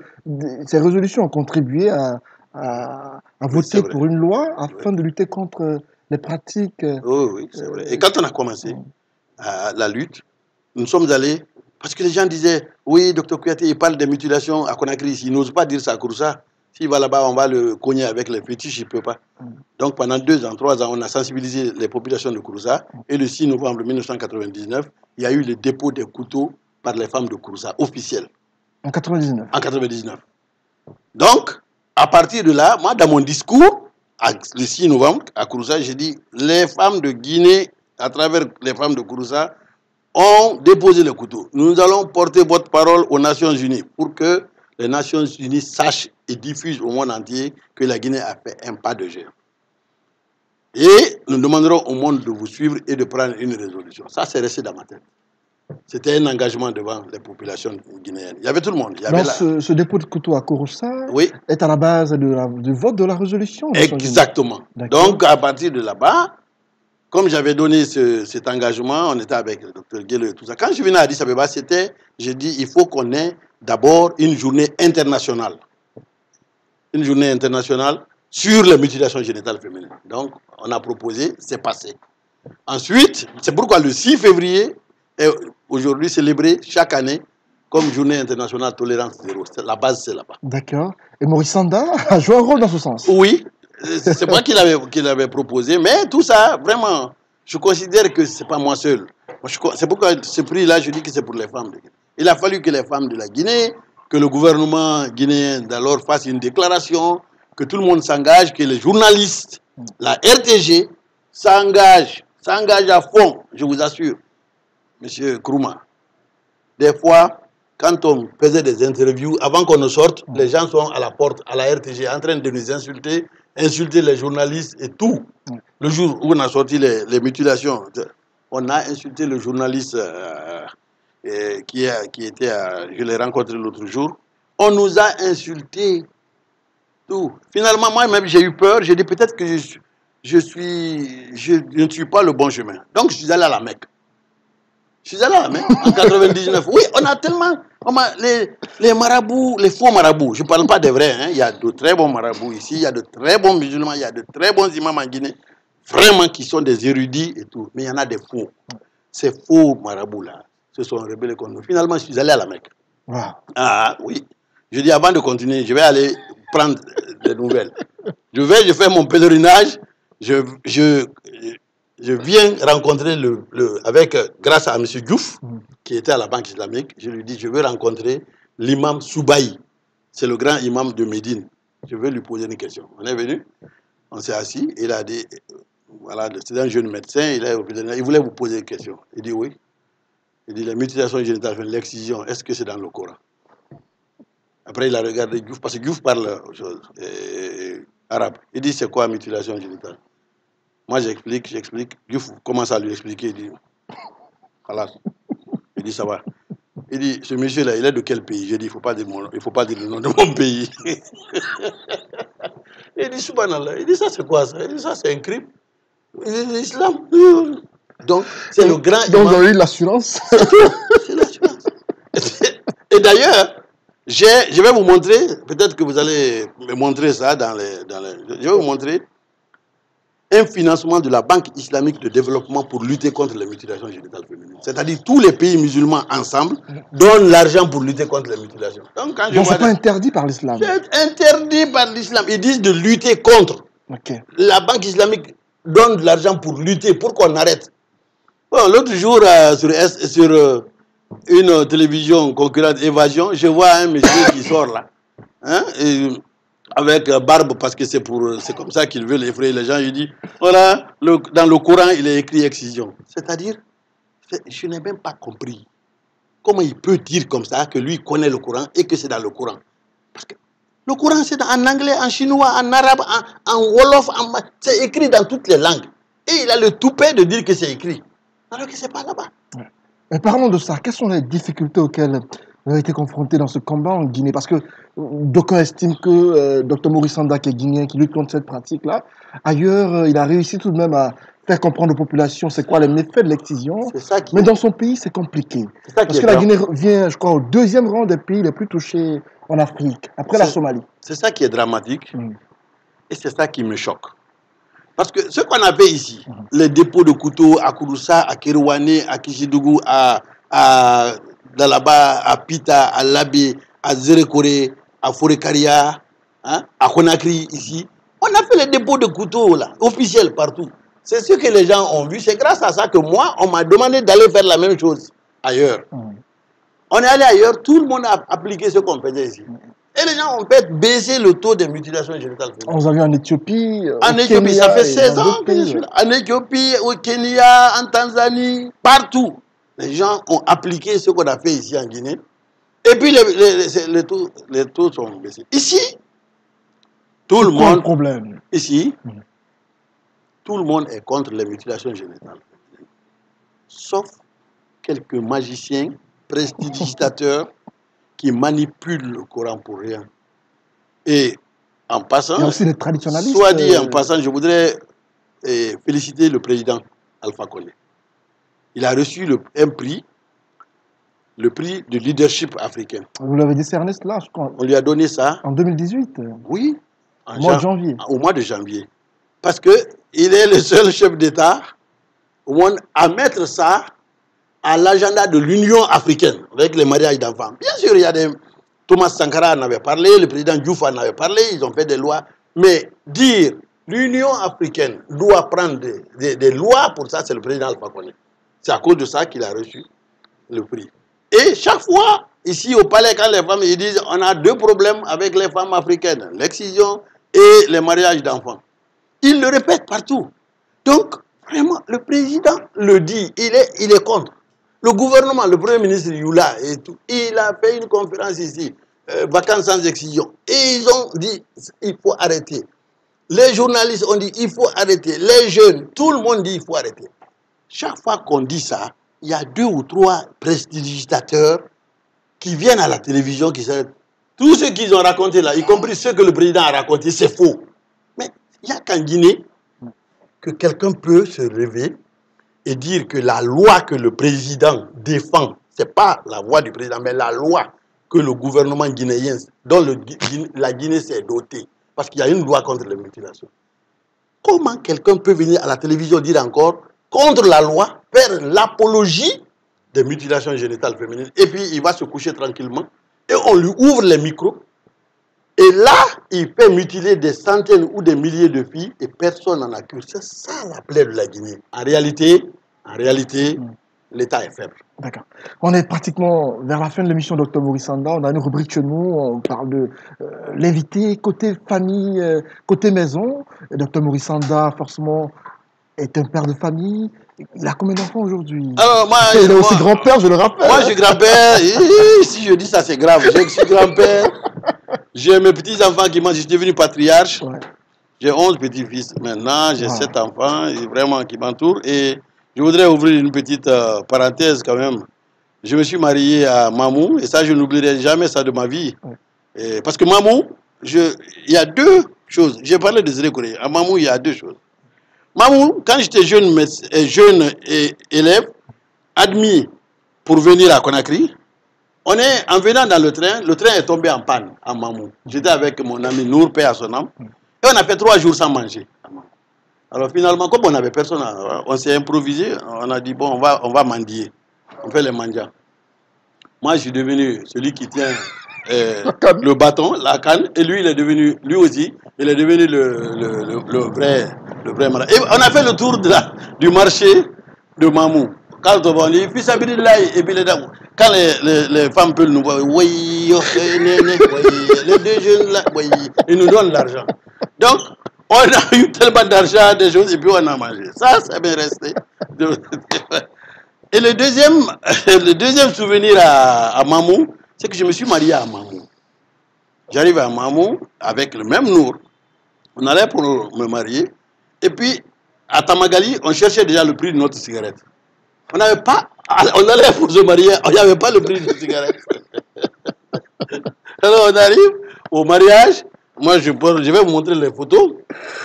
ces résolutions ont contribué à Oui, voter c'est vrai. pour une loi afin de lutter contre les pratiques. Oui, oui, c'est vrai. Et quand on a commencé la lutte, nous sommes allés, parce que les gens disaient, oui, docteur Kouyaté, il parle des mutilations à Conakry, il n'ose pas dire ça à Kouroussa. S'il va là-bas, on va le cogner avec les fétiches, il ne peut pas. Donc pendant 2 ans, 3 ans, on a sensibilisé les populations de Kouroussa. Et le 6 novembre 1999, il y a eu le dépôt des couteaux par les femmes de Kouroussa, officiel. En 99. En 99. Donc, à partir de là, moi, dans mon discours, le 6 novembre, à Kouroussa, j'ai dit, les femmes de Guinée, à travers les femmes de Kouroussa, ont déposé les couteaux. Nous allons porter votre parole aux Nations Unies pour que les Nations Unies sachent et diffusent au monde entier que la Guinée a fait un pas de géant. Et nous demanderons au monde de vous suivre et de prendre une résolution. Ça, c'est resté dans ma tête. C'était un engagement devant les populations guinéennes. Il y avait tout le monde. Il y avait Donc, ce dépôt de couteau à Kouroussa oui, est à la base du vote de la résolution. exactement. Donc, à partir de là-bas, comme j'avais donné cet engagement, on était avec le docteur Guélo et tout ça. Quand je venais à Addis Abeba, j'ai dit, il faut qu'on ait d'abord une journée internationale. Une journée internationale sur les mutilations génitales féminines. Donc, on a proposé, c'est passé. Ensuite, c'est pourquoi le 6 février est aujourd'hui célébré chaque année comme journée internationale tolérance zéro. La base, c'est là-bas. D'accord. Et Maurice Sanda a joué un rôle dans ce sens. Oui, c'est moi qui l'avais proposé, mais tout ça, vraiment, je considère que ce n'est pas moi seul. C'est pourquoi ce prix-là, je dis que c'est pour les femmes de Guinée. Il a fallu que les femmes de la Guinée, que le gouvernement guinéen d'alors fasse une déclaration, que tout le monde s'engage, que les journalistes, la RTG, s'engagent à fond, je vous assure, Monsieur Kourouma. Des fois, quand on faisait des interviews, avant qu'on ne sorte, les gens sont à la porte, à la RTG, en train de nous insulter les journalistes et tout. Le jour où on a sorti les mutilations, on a insulté le journaliste qui était, je l'ai rencontré l'autre jour. On nous a insultés tout. Finalement, moi-même, j'ai eu peur. J'ai dit peut-être que je ne suis pas le bon chemin. Donc, je suis allé à la Mecque. Je suis allé à la Mecque en 99. Oui, on a tellement... les marabouts, les faux marabouts, je ne parle pas des vrais, hein. Il y a de très bons marabouts ici, il y a de très bons musulmans, il y a de très bons imams en Guinée, vraiment qui sont des érudits et tout. Mais il y en a des faux. Ces faux marabouts-là se sont rebellés contre nous. Finalement, je suis allé à la Mecque. Wow. Ah oui. Je dis avant de continuer, je vais aller prendre des nouvelles. Je fais mon pèlerinage, je viens rencontrer grâce à M. Diouf, qui était à la Banque islamique, je lui dis, je veux rencontrer l'imam Soubaï. C'est le grand imam de Médine. Je veux lui poser une question. On est venu, on s'est assis, il a dit, voilà, c'est un jeune médecin, il voulait vous poser une question. Il dit oui. Il dit, la mutilation génitale, l'excision, est-ce que c'est dans le Coran? Après, il a regardé Diouf, parce que Diouf parle arabe. Il dit, c'est quoi mutilation génitale? Moi, j'explique. Diouf commence à lui expliquer. Il dit, voilà. Il dit, ça va. Il dit, ce monsieur-là, il est de quel pays? Je dis, il ne faut pas dire le nom de mon pays. Il dit, subhanallah. Il dit, ça, c'est quoi ça? Il dit, ça, c'est un crime. Il dit, l'islam. Donc, c'est le grand imam. Donc, vous avez eu l'assurance. C'est l'assurance. Et d'ailleurs, je vais vous montrer, peut-être que vous allez me montrer ça je vais vous montrer un financement de la Banque islamique de développement pour lutter contre les mutilations génitales féminines. C'est-à-dire tous les pays musulmans ensemble donnent l'argent pour lutter contre les mutilations. Donc, ce n'est pas interdit par l'islam. C'est interdit par l'islam. Ils disent de lutter contre. Okay. La Banque islamique donne de l'argent pour lutter, pour qu'on arrête. Bon, l'autre jour, sur une télévision concurrente Évasion, je vois un monsieur qui sort là, hein, avec barbe, parce que c'est comme ça qu'ils veulent effrayer les gens. Il dit, voilà, dans le Coran, il est écrit excision. C'est-à-dire, je n'ai même pas compris comment il peut dire comme ça que lui connaît le Coran et que c'est dans le Coran. Parce que le Coran, c'est en anglais, en chinois, en arabe, en wolof, c'est écrit dans toutes les langues. Et il a le toupet de dire que c'est écrit. Alors que ce n'est pas là-bas. Mais parlons de ça. Quelles sont les difficultés auxquelles vous avez été confrontés dans ce combat en Guinée? Parce que d'aucuns estiment que Dr Maurice Sanda, qui est guinéen, qui lutte contre cette pratique-là, ailleurs, il a réussi tout de même à faire comprendre aux populations c'est quoi les méfaits de l'excision. Mais dans son pays, c'est compliqué. Parce que la Guinée vient, je crois, au 2e rang des pays les plus touchés en Afrique, après la Somalie. C'est ça qui est dramatique. Et c'est ça qui me choque. Parce que ce qu'on a fait ici, les dépôts de couteaux à Kouroussa, à Kérouané, à Kishidougou, à Dalaba, à Pita, à Labé, à Zérekore, à Forekaria, hein, à Conakry, ici, on a fait les dépôts de couteaux là, officiels partout. C'est ce que les gens ont vu. C'est grâce à ça que moi, on m'a demandé d'aller faire la même chose ailleurs. On est allé ailleurs, tout le monde a appliqué ce qu'on faisait ici. Et les gens ont fait baisser le taux de mutilation génitale féminine. On a vu en Éthiopie. En Éthiopie, ça fait 16 ans que je suis là. En Éthiopie, au Kenya, en Tanzanie, partout. Les gens ont appliqué ce qu'on a fait ici en Guinée. Et puis les taux sont baissés. Ici, tout le monde. Problème. Ici, tout le monde est contre les mutilations génitales. Sauf quelques magiciens, prestidigitateurs, qui manipulent le Coran pour rien. Et en passant, il y a aussi les traditionalistes. Soit dit en passant, je voudrais féliciter le président Alpha Condé. Il a reçu un prix, le prix de leadership africain. Vous l'avez décerné cela, je crois. On lui a donné ça. En 2018. Oui. Au mois de janvier. Au mois de janvier. Parce qu'il est le seul chef d'État au monde à mettre ça à l'agenda de l'Union africaine, avec les mariages d'enfants. Bien sûr, il y a des... Thomas Sankara en avait parlé, le président Diouf en avait parlé, ils ont fait des lois. Mais dire l'Union africaine doit prendre des lois pour ça, c'est le président Alpha Condé. C'est à cause de ça qu'il a reçu le prix. Et chaque fois, ici au palais, quand les femmes ils disent on a 2 problèmes avec les femmes africaines, l'excision et les mariages d'enfants. Ils le répètent partout. Donc, vraiment, le président le dit, il est contre. Le gouvernement, le premier ministre Yula et tout, il a fait une conférence ici, vacances sans excision. Et ils ont dit, il faut arrêter. Les journalistes ont dit, il faut arrêter. Les jeunes, tout le monde dit, il faut arrêter. Chaque fois qu'on dit ça, il y a 2 ou 3 prestidigitateurs qui viennent à la télévision, qui savent tout ce qu'ils ont raconté là, y compris ce que le président a raconté, c'est faux. Mais il n'y a qu'en Guinée que quelqu'un peut se lever et dire que la loi que le président défend, ce n'est pas la voix du président, mais la loi que le gouvernement guinéen, dont la Guinée s'est dotée, parce qu'il y a une loi contre les mutilations. Comment quelqu'un peut venir à la télévision dire encore, contre la loi, faire l'apologie des mutilations génitales féminines, et puis il va se coucher tranquillement, et on lui ouvre les micros, et là, il peut mutiler des centaines ou des milliers de filles et personne n'en accuse. C'est ça la plaie de la Guinée. En réalité, l'État est faible. D'accord. On est pratiquement vers la fin de l'émission Dr Maurice Sanda. On a une rubrique chez nous, on parle de l'invité côté famille, côté maison. Dr Maurice Sanda, forcément, est un père de famille. Il a combien d'enfants aujourd'hui? Alors, moi, il est aussi grand-père, je le rappelle. Moi, je suis grand-père. Si je dis ça, c'est grave. Je suis grand-père. J'ai mes petits-enfants qui mangent. Je suis devenu patriarche. Ouais. J'ai 11 petits-fils maintenant. J'ai 7 enfants vraiment qui m'entourent. Et je voudrais ouvrir une petite parenthèse quand même. Je me suis marié à Mamou. Et ça, je n'oublierai jamais ça de ma vie. Ouais. Parce que Mamou, il y a 2 choses. J'ai parlé de Zérekore. À Mamou, il y a 2 choses. Mamou, quand j'étais jeune élève, admis pour venir à Conakry, en venant dans le train est tombé en panne à Mamou. J'étais avec mon ami Nour, paix à son âme, et on a fait 3 jours sans manger. Alors finalement, comme on n'avait personne, on s'est improvisé, on a dit bon, on va mendier, on fait les mendiants. Moi, je suis devenu celui qui tient le bâton, la canne, et lui, lui aussi, il est devenu le vrai mara. Et on a fait le tour du marché de Mamou. Quand on dit, fils Abirillahi, et puis quand les femmes peuvent nous voir, oui, les 2 jeunes là, oui, ils nous donnent l'argent. Donc, on a eu tellement d'argent, des choses, et puis on a mangé. Ça bien resté. Et le deuxième souvenir à Mamou, c'est que je me suis marié à Mamou. J'arrive à Mamou avec le même Nour. On allait pour me marier. Et puis, À Tamagali, on cherchait déjà le prix de notre cigarette. On n'avait pas, on allait pour se marier, on n'avait pas le prix de cigarette. Alors on arrive au mariage, moi je vais vous montrer les photos.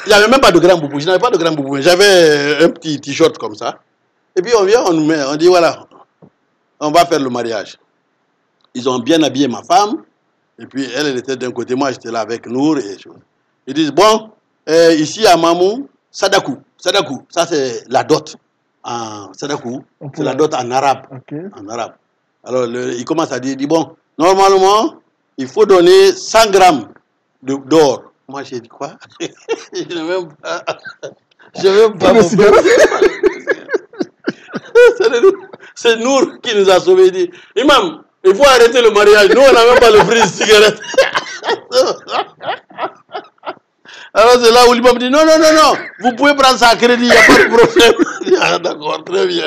Il n'y avait même pas de grand boubou, je n'avais pas de grand boubou, j'avais un petit t-shirt comme ça. Et puis on vient, on nous met, on dit voilà, on va faire le mariage. Ils ont bien habillé ma femme, et puis elle était d'un côté, moi j'étais là avec Nour et choses. Ils disent bon, ici à Mamou, Sadakou, ça c'est la dot. En Sadakou, c'est la dot en arabe. Okay. En arabe. Alors il commence à dire bon, normalement, il faut donner 100 grammes d'or. Moi j'ai dit quoi? Je ne veux même pas. Je ne veux même pas. C'est Nour qui nous a sauvés. Il dit Imam, il faut arrêter le mariage. Nous, on n'a même pas le prix de cigarette. Alors c'est là où l'imam dit non, vous pouvez prendre ça à crédit, il n'y a pas de problème. D'accord, très bien.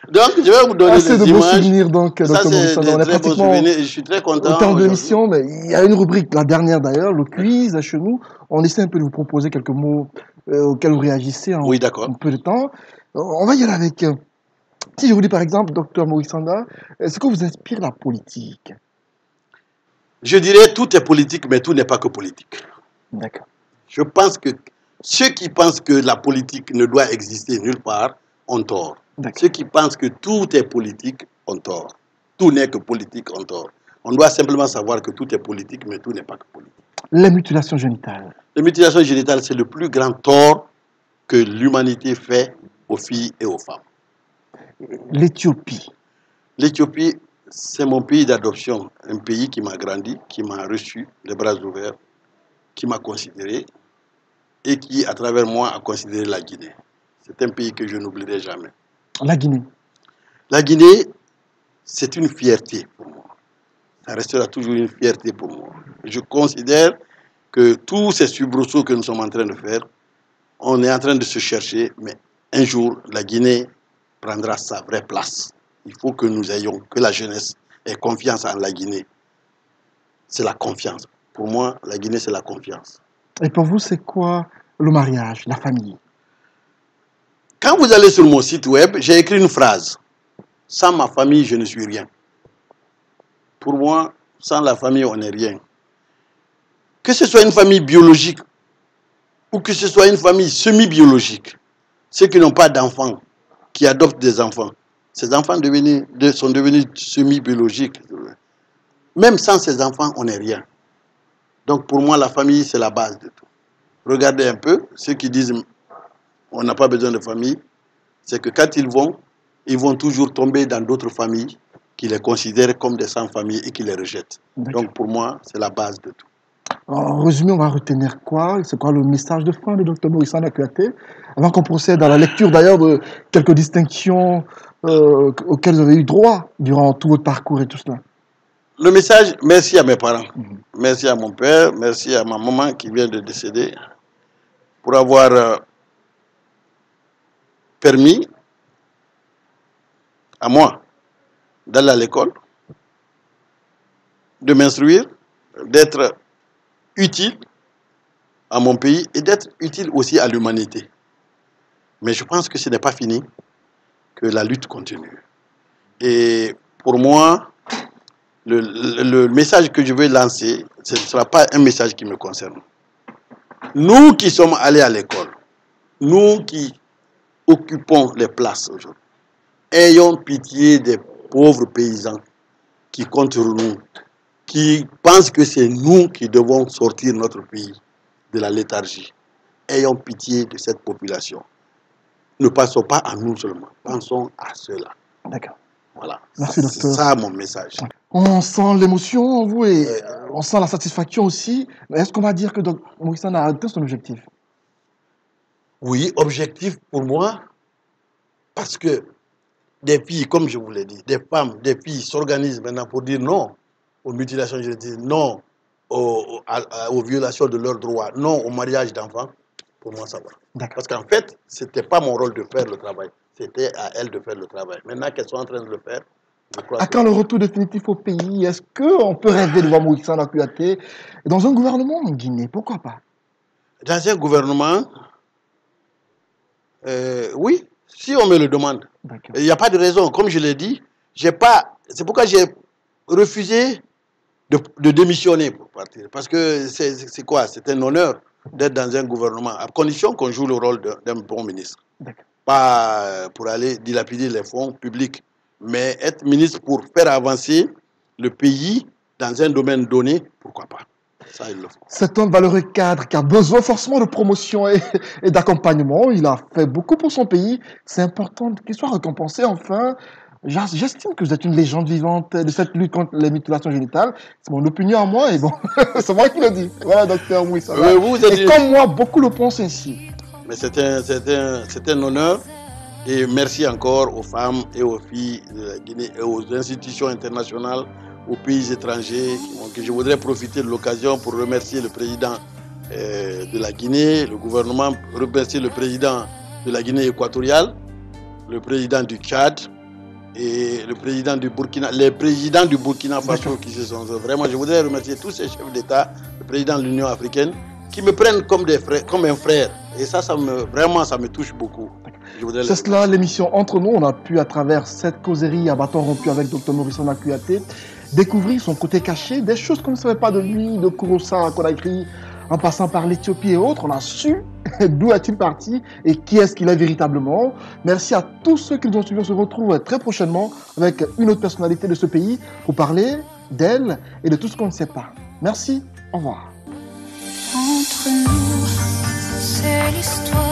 Donc, je vais vous donner des de images. beaux souvenirs, donc, ça, c'est on est pratiquement je suis très content. au terme de l'émission, mais il y a une rubrique, la dernière d'ailleurs, le quiz chez nous. On essaie un peu de vous proposer quelques mots auxquels vous réagissez en un peu de temps. On va y aller avec... si je vous dis par exemple, docteur Maurice Sanda, est-ce que vous inspire la politique? Je dirais tout est politique, mais tout n'est pas que politique. D'accord. Je pense que ceux qui pensent que la politique ne doit exister nulle part ont tort. Ceux qui pensent que tout est politique ont tort. Tout n'est que politique ont tort. On doit simplement savoir que tout est politique, mais tout n'est pas que politique. Les mutilations génitales. Les mutilations génitales, c'est le plus grand tort que l'humanité fait aux filles et aux femmes. L'Éthiopie. L'Éthiopie, c'est mon pays d'adoption, un pays qui m'a grandi, qui m'a reçu les bras ouverts, qui m'a considéré et qui, à travers moi, a considéré la Guinée. C'est un pays que je n'oublierai jamais. La Guinée. La Guinée, c'est une fierté pour moi. Ça restera toujours une fierté pour moi. Je considère que tous ces soubresauts que nous sommes en train de faire, on est en train de se chercher, mais un jour, la Guinée prendra sa vraie place. Il faut que nous ayons, que la jeunesse ait confiance en la Guinée. C'est la confiance. Pour moi, la Guinée, c'est la confiance. Et pour vous, c'est quoi le mariage, la famille? Quand vous allez sur mon site web, j'ai écrit une phrase. Sans ma famille, je ne suis rien. Pour moi, sans la famille, on n'est rien. Que ce soit une famille biologique ou que ce soit une famille semi-biologique, ceux qui n'ont pas d'enfants, qui adoptent des enfants, ces enfants sont devenus semi-biologiques. Même sans ces enfants, on n'est rien. Donc pour moi, la famille, c'est la base de tout. Regardez un peu, ceux qui disent on n'a pas besoin de famille, c'est que quand ils vont toujours tomber dans d'autres familles qui les considèrent comme des sans-famille et qui les rejettent. Donc pour moi, c'est la base de tout. En résumé, on va retenir quoi? C'est quoi le message de fin de Dr Maurice Sanda Kouyaté? Avant qu'on procède à la lecture d'ailleurs de quelques distinctions auxquelles vous avez eu droit durant tout votre parcours et tout cela. Le message, merci à mes parents, merci à mon père, merci à ma maman qui vient de décéder pour avoir permis à moi d'aller à l'école, de m'instruire, d'être utile à mon pays et d'être utile aussi à l'humanité. Mais je pense que ce n'est pas fini, que la lutte continue. Et pour moi, le message que je vais lancer, ce ne sera pas un message qui me concerne. Nous qui sommes allés à l'école, nous qui occupons les places aujourd'hui, ayons pitié des pauvres paysans qui comptent sur nous, qui pensent que c'est nous qui devons sortir notre pays de la léthargie. Ayons pitié de cette population. Ne pensons pas à nous seulement, pensons à ceux-là. D'accord. Voilà. Merci, docteur. C'est ça mon message. On sent l'émotion en vous et on sent la satisfaction aussi. Est-ce qu'on va dire que Dr Maurice Sanda a atteint son objectif? Oui, objectif pour moi, parce que des filles, comme je vous l'ai dit, des femmes, des filles s'organisent maintenant pour dire non aux mutilations génitales, non aux violations de leurs droits, non au mariage d'enfants. Pour moi, ça va. Parce qu'en fait, ce n'était pas mon rôle de faire le travail. C'était à elles de faire le travail. Maintenant qu'elles sont en train de le faire, je crois à quand le retour définitif au pays? Est-ce qu'on peut rêver de voir Maurice Sanda Kouyaté dans un gouvernement en Guinée? Pourquoi pas? Dans un gouvernement, Oui, si on me le demande. Il n'y a pas de raison. Comme je l'ai dit, c'est pourquoi j'ai refusé de démissionner pour partir. Parce que c'est quoi? C'est un honneur d'être dans un gouvernement, à condition qu'on joue le rôle d'un bon ministre. Pas pour aller dilapider les fonds publics, mais être ministre pour faire avancer le pays dans un domaine donné, pourquoi pas? Ça, il le faut. C'est un valeureux cadre qui a besoin forcément de promotion et d'accompagnement. Il a fait beaucoup pour son pays. C'est important qu'il soit récompensé enfin. J'estime que vous êtes une légende vivante de cette lutte contre les mutilations génitales. C'est mon opinion à moi et bon, c'est moi qui le dis. Voilà, docteur Mouissa. Et comme moi, beaucoup le pensent ainsi. Mais c'est un honneur et merci encore aux femmes et aux filles de la Guinée et aux institutions internationales, aux pays étrangers. Que je voudrais profiter de l'occasion pour remercier le président de la Guinée, le gouvernement, remercier le président de la Guinée équatoriale, le président du Tchad, et le président du Burkina, les présidents du Burkina Faso qui se sont vraiment. Je voudrais remercier tous ces chefs d'État, le président de l'Union africaine, qui me prennent comme des frères, comme un frère. Et ça me touche beaucoup. C'est cela l'émission Entre nous. On a pu, à travers cette causerie à bâton rompu avec Dr Morissona Kouyaté, découvrir son côté caché, des choses qu'on ne savait pas de lui, de Kouroussa qu'on a écrit en passant par l'Éthiopie et autres. On a su d'où est-il parti et qui est-ce qu'il est véritablement. Merci à tous ceux qui nous ont suivis. On se retrouve très prochainement avec une autre personnalité de ce pays pour parler d'elle et de tout ce qu'on ne sait pas. Merci, au revoir. Entre nous, c'est l'histoire.